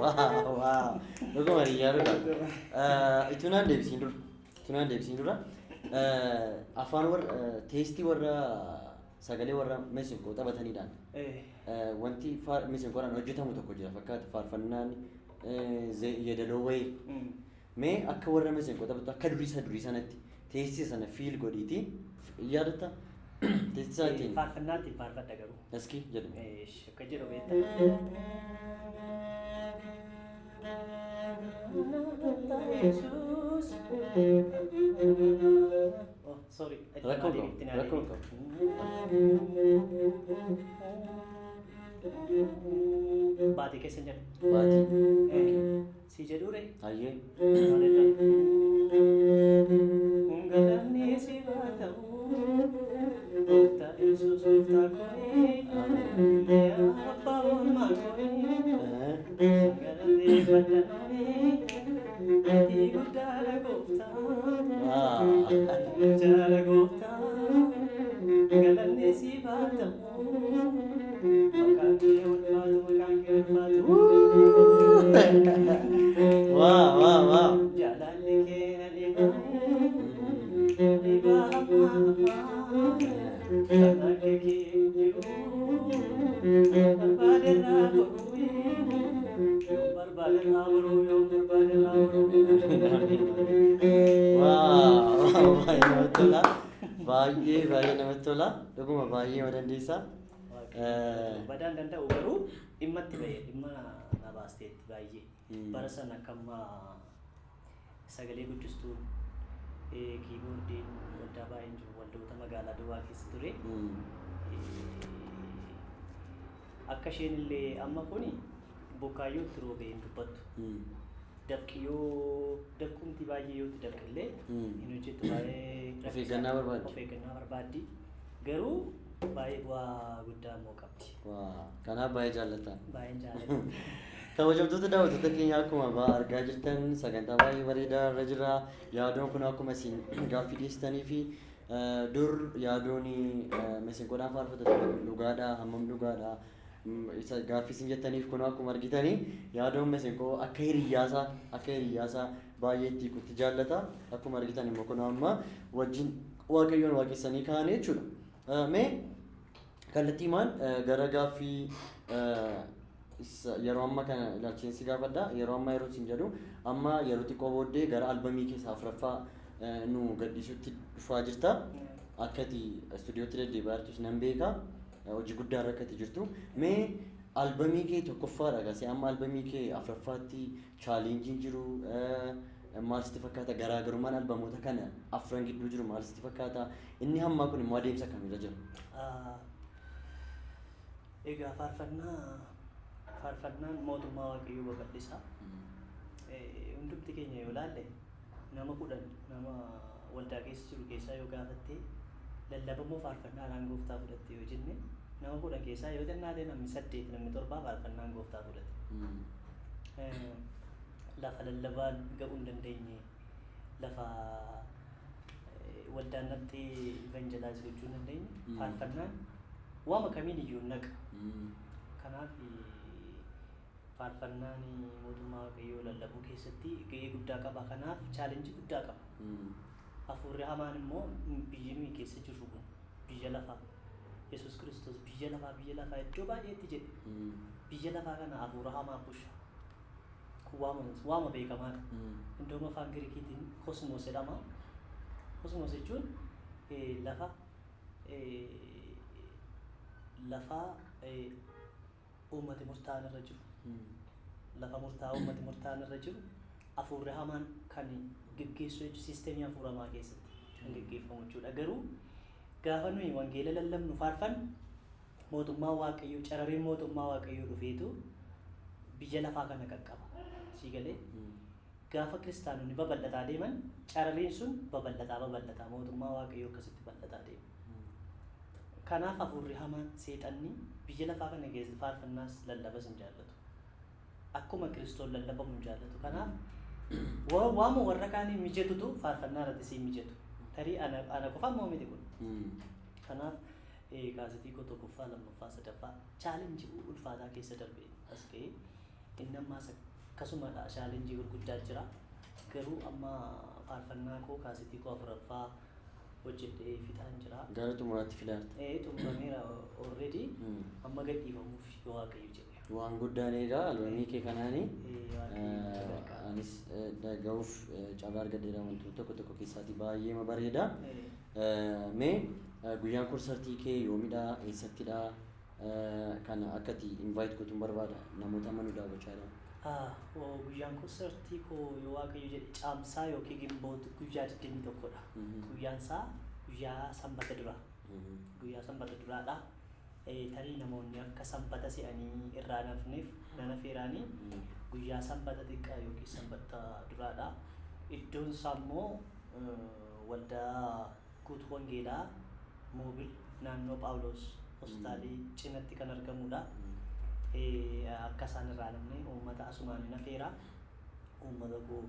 Wow. Dhuguma riyyaadudha. Itunaan deebisiin dura afaan warra teestii warra sagalee warra meesinkoo taphataniidhaan wanti meesinkoodhaan hojjetamu tokko jira fakkaata faarfannaan yeedaloo wayii mee akka warra meesinkoo taphatu akka durii sanatti teessii sana fiil godhiiti yaadatta teessii sanatti Faarfannaatti faarfadha garuu. Aski jedhame. Akka jedhu beektaa. Yesus. Oh, sorry. Rakkoon Baatee keessa hin Baati. Si jedhuure. Ayyee. Galanni si baatamu. Gooftaa Yesuus gooftaa koo abbaa oolmaa koo galateeffadhaa ati guddaadha gooftaa jaala gooftaa galanni si baatamu maqaan kee ulfaatu Wow. jaalalli kee na dhibaa ammaa Baay'ee namatti tola. Dhuguma baay'ee madandeessa. Badaan danda'u garuu dhimma itti bahee dhimma na baasteetti baay'ee. Bara sana akkamma sagalee guddistuun kiiboordiin waldaa baay'een jiru waldoota magaalaa Duwwaa keessa ture. Akka isheen illee amma kuni bokkaayyoo itti roobee hin dubbattu. Dabqumti baay'ee yoo itti dabqillee hin hojjettu baay'ee Of eeggannaa barbaaddi. Garuu baay'ee bu'aa guddaa immoo qabdi. Kanaaf baay'ee jaallata. Baay'een jaalladha. Kabajamtoota daawwattoota keenya akkuma argaa jirtan sagantaa baay'ee bareedaa irra jira. Yaadoon kun akkuma isin gaaffii dhiyeessitanii fi dur yaadoon meesinkoodhaan faarfatatu dhugaadha hammam dhugaadha isa gaaffii isin jettaniif kun akkuma argitanii yaadoon meesinkoo akka hiriyyaasaa baay'ee itti jaallata akkuma argitan immoo kun amma wajjin waaqayyoon waaqessanii kaa'anii jechuudha. Mee kallattiimaan gara gaaffii yeroo amma kana ilaalchinsi gaafadha. Yeroo amma yeroo isin jedhu amma yeroo xiqqoo booddee gara albamii keessaa afuraffaa nu gadhiisutti dhufaa jirta. Akkati istuudiyootti deddeebi'aa jirtus nan beeka. Hojii guddaa irra akkati jirtu. Mee albamii kee tokkoffaadha gasee amma albamii kee afuraffaatti chaalenjiin jiru maal sitti fakkaata? Garaagarummaan albamoota kana afran gidduu jiru maal sitti fakkaata? Inni hammaa kun immoo adeemsa kamiirra jira? Egaa faarfannaan mootummaa waaqayyoo babal'isa. Hundumti keenya yoo ilaalle nama 10 nama waldaa keessa jiru keessaa yoo gaafatte lallabamoo faarfannaadhaan gooftaa fudhatte yoo jenne nama 10 keessaa yoo xinnaate namni 8 namni 7 faarfannaan gooftaa fudhate. Lafa lallabaan ga'uu hin dandeenye lafa waldaan natti evangelaayiz gochuu hin dandeenye faarfannaan waama kamiin iyyuu naqa. Kanaaf faarfannaan mootummaa waaqayyoo lallabuu keessatti gahee guddaa qaba. Kanaaf chaalenjii guddaa qaba. Hafuurri hamaan immoo biyyi nuyi keessa jirru kun biyya lafaa Yesuus Kiristoos biyya lafaa iddoo baay'eetti jedhe biyya lafaa kana hafuura hamaa busha. Waama beekamaadha. Indooma afaan Giriikiitiin kosmoos jedhama. Kosmoos jechuun lafa uummati murtaa'an irra jiru. lafa murtaa'aa uummati murtaa'an irra jiru hafuurri hamaan kan geggeessu jechuun siisteemii hafuuramaa keessatti kan geggeeffamu jechuudha. Garuu gaafa nuyi wangeela lallabnu faarfannu mootummaa waaqayyoo carariin mootummaa waaqayyoo dhufeetu biyya lafaa kana qaqqaba. Sii galee gaafa kiristaanonni babal'ataa deeman carariin sun babal'ataa mootummaa waaqayyoo akkasitti bal'ataa deema. Kanaaf hafuurri hamaan seexanni biyya lafaa kana keessa faarfannaas lallabas hin jaallatu. Akkuma kiristoon lallabamu hin jaallatu. Kanaaf waama warra kaanii mijatutu faarfannaa irratti siin mijatu. Tarii ana qofaan moo miti kun. Kanaaf kaasitii koo tokkoffaa lammaffaa sadaffaa chaalenjii ulfaataa keessa darbee as ga'ee inni ammaas akkasumadha chaalenjii gurguddaa jira. Garuu amma faarfannaa koo kaasitii koo afuraffaa hojjedhee fixaan jira. Gara xumuraatti filaarte. Xumurameera already amma gadhiifamuuf yoo waaqayyo jedhe. Waan guddaaneedha albaamii kee kanaanii anis dhaga'uuf carraa argadheera wantoota tokko tokko keessaatii baay'ee bareeda. Mee guyyaan konsertii kee yoomidha eessattidha kana akkati invite gootuun barbaada namoota amanuu daawwachaa jiran. Guyyaan konsertii koo yoo waaqayyo jedhe caamsaa yookiin gimboota guyyaa 21dha. Guyyaan isaa guyyaa sanbata dura. Guyyaa sanbata duraadha. Tarii namoonni akka sanbata se'anii irraa nafneef nana feeraanii guyyaa sanbata xiqqaa yookiin sanbata duraadha. Iddoon isaa immoo waldaa guutuu wangeelaa moobil naannoo Phaawulos hospitaalii cinatti kan argamudha. Akka isaan irraa namne uummata asumaan nafeera. Uummata koo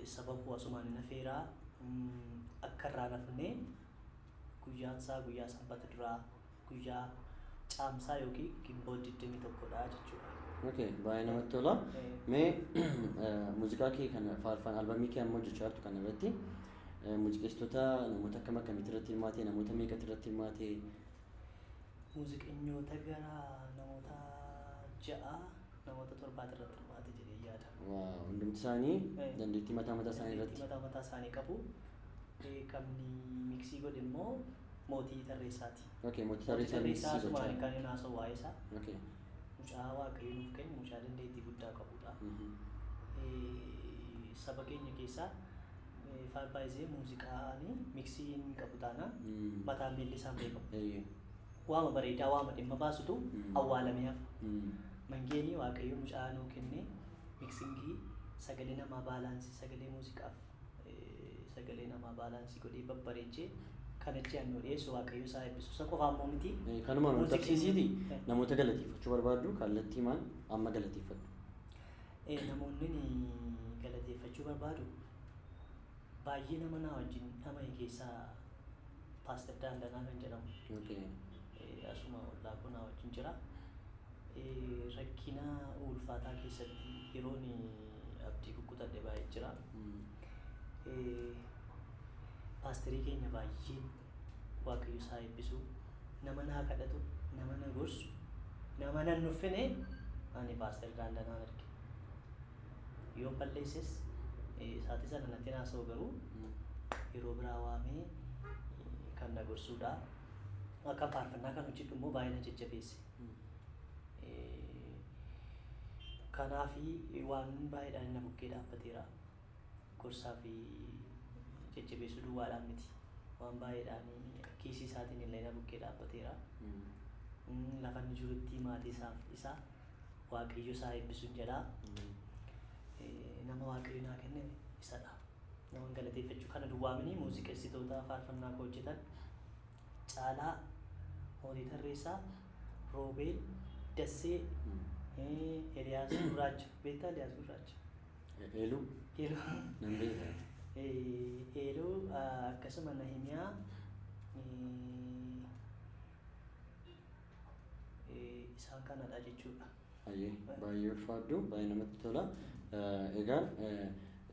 saba koo asumaan nafeera. Akka irraa nafne guyyaan isaa guyyaa sanbata duraa guyyaa caamsaa yookiin gimboota 21dha jechuudha. Okay, baay'ee namatti tola. Mee muuziqaa kee kana faarfannaa albaamii kee amma hojjechaa jirtu kana irratti muuziqeessitoota namoota akkamitti irratti hirmaate namoota meeqatti irratti hirmaate? Muuziqeessitoota gara namoota 6 namoota 7 irratti hirmaate jedhee yaada. Hundumti isaanii dandeettii mataa isaanii irratti dandeettii mataa isaanii qabu. Kamni miksii godhe immoo mootii Tarreessaati. Okay, mootii Tarreessaa miksii asumaan kan inni haasa'u waa'ee isaa. Okay. Mucaa waaqayyo nuuf kenne mucaa dandeettii guddaa qabudha. Saba keenya keessaa faarbaayizee muuziqaan miksiin qabu taanaan mataan miilli isaa beekamu. Waama bareedaa waama dhimma baasutu awwaalamee hafa. Mangeenii waaqayyo mucaa nuu kenne miksingii sagalee namaa baalaansii sagalee muuziqaaf sagalee namaa baalaansii godhee babbareechee kanatti annoo dhiyeessu waaqayyo isaa eebbisu isa qofaa immoo miti. Kanuma muuziqsiisiiti namoota galateeffachuu barbaaddu kallattii maal amma galateeffadhu. Namoonni galateeffachuu barbaadu baay'ee nama naa wajjin dhama'e keessaa Paaster Daandanaa kan jedhamu. Asuma ollaa kun naa wajjin jira. Rakkina ulfaataa keessatti yeroon abdii kukkutadhe baay'ee jira. Paasterii keenya baay'ee waaqayyo isaa eebbisu nama naa kadhatu nama na gorsu nama nan nuffine ani Paaster Daandanaa arge. Yoo balleesses saatii sana natti naasa'u garuu yeroo biraa waamee kan na gorsuudha. Akka faarfannaa kan hojjedhu immoo baay'ee na jajjabeesse. Kanaafi waan baay'eedhaan na bukkee dhaabbateera. Gorsaa fi jajjabeessuu duwwaadhaan miti. Waan baay'eedhaan kiisii isaatiin illee na bukkee dhaabbateera. Lafa inni jirutti maatii isaa waaqayyo isaa eebbisuun jedhaa. Nama waaqayyo naa kenne isadha. Nama galateeffachuu kana duwwaamini muuziqeessitoota faarfannaa koo hojjetan Caalaa, Mootii Tarreessaa, Roobeel, Dassee, Eliyaas Gurraacha. Beektaa Eliyaas Gurraacha? Eeluu. Eeluu. Nan beeka. Eeluu akkasuma Nahimiyaa isaan kanadha jechuudha. Baay'ee ulfaadhu baay'ee namatti tola. Egaa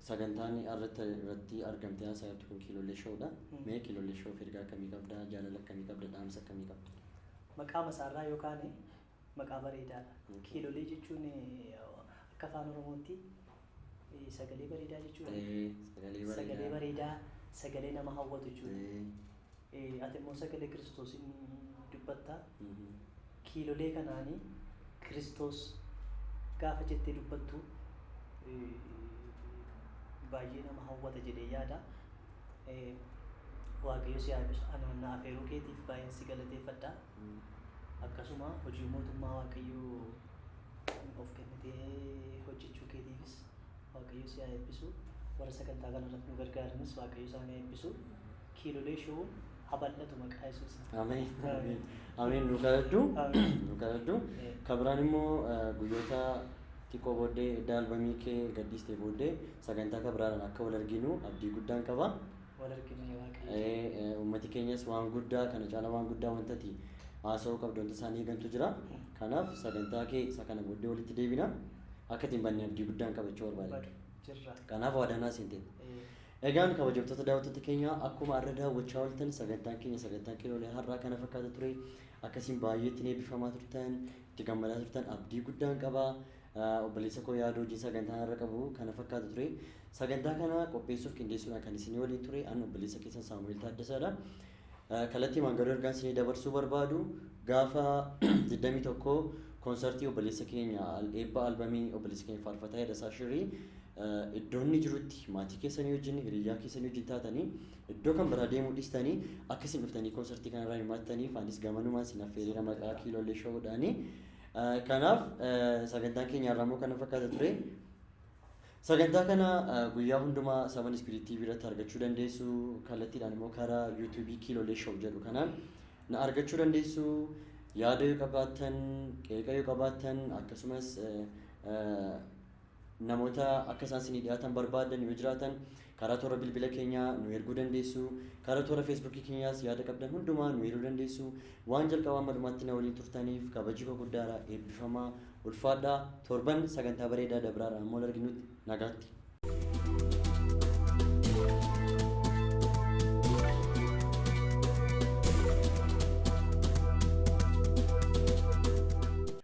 sagantaan irratti argamtee haasaa jirtu kun Kiiloolee Shoodha. Mee Kiiloolee Shoo ergaa akkamii qabda? Jaalala akkamii qabda? Dhaamsa akkamii qabda? Maqaa masaarraa yookaan maqaa bareedaadha. Kiiloolee jechuun akka afaan Oromootti sagalee bareedaa jechuudha. Sagalee bareedaa, sagalee nama hawwatu jechuudha. Ati immoo sagalee Kiristoosiin dubbatta. Kiiloolee kanaanii Kiristoos gaafa jettee dubbattu baay'ee nama hawwata jedhee yaada. Waaqayyo si haa eebbisu. Ani na afeeruu keetiif baay'een si galateeffadha. Akkasuma hojii mootummaa Waaqayyoo of kennitee hojjechuu keetiifis Waaqayyo si haa eebbisu. Warra sagantaa kanarratti nu gargaaranis Waaqayyo isaan haa eebbisu. Kiilolee shoo habal'atu maqaa Yesuusiin. Ameen. Ameen. Nu kadhadhu. Kabiraan immoo guyyoota xiqqoo booddee edda albamii kee gaddistee booddee sagantaa kabiraadhaan akka wal arginu abdii guddaan qaba. Wal arginu Waaqayyo. Uummati keenyas waan guddaa kana caala waan guddaa wantati haasa'uu qabdu wanta isaanii eegantu jira. Kanaaf sagantaa kee isa kana booddee walitti deebina. Akka ittiin banne abdii guddaan qabachuu barbaada. Kanaaf waadanaa seente. Egaan kabajamtoota daawwattoota keenya akkuma arra daawwachaa ooltan sagantaan keenya sagantaan kiiloolee har'aa kana fakkaata ture. Akkasiin baay'ee ittiin eebbifamaa turtan, itti gammadaa turtan abdii guddaan qaba. Obboleessa koo yaada hojii sagantaa irra qabu kana fakkaata ture. Sagantaa kana qopheessuuf qindeessuudhaan kan isin waliin ture an obboleessa keessan Saamu'eel Taaddasaadha. Kallattii mangaroo ergaan isinii dabarsuu barbaadu gaafa 21 koonsartii obboleessa keenya eebba albamii obboleessa keenya faarfataa Hidhasaa Shirrii iddoo inni jirutti maatii keessanii wajjin hiriyaa keessanii wajjin taatanii iddoo kan biraa deemuu dhiistanii akkasiin dhuftanii koonsartii kanarraa hirmaattaniif anis gamanumaan isin affeerira maqaa kiiloolee shoodhaanii. Kanaaf sagantaan keenya har'aa immoo kana fakkaata ture. Sagantaa kana guyyaa hundumaa 7 Spirit TV irratti argachuu dandeessu. Kallattiidhaan immoo karaa YouTube kiiloolee show jedhu kanaan na argachuu dandeessu. Yaada yoo qabaattan, qeeqa yoo qabaattan akkasumas namoota akka isaan isinii dhiyaatan barbaadan yoo jiraatan karaa toora bilbila keenyaa nu erguu dandeessu. Karaa toora feesbuukii keenyaas yaada qabdan hundumaa nu erguu dandeessu. Waan jalqabaa malumaatti na waliin turtaniif kabaji koo guddaadha. Eebbifamaa ulfaadhaa. Torban sagantaa bareedaa dabraadhaan immoo arginutti nagaatti.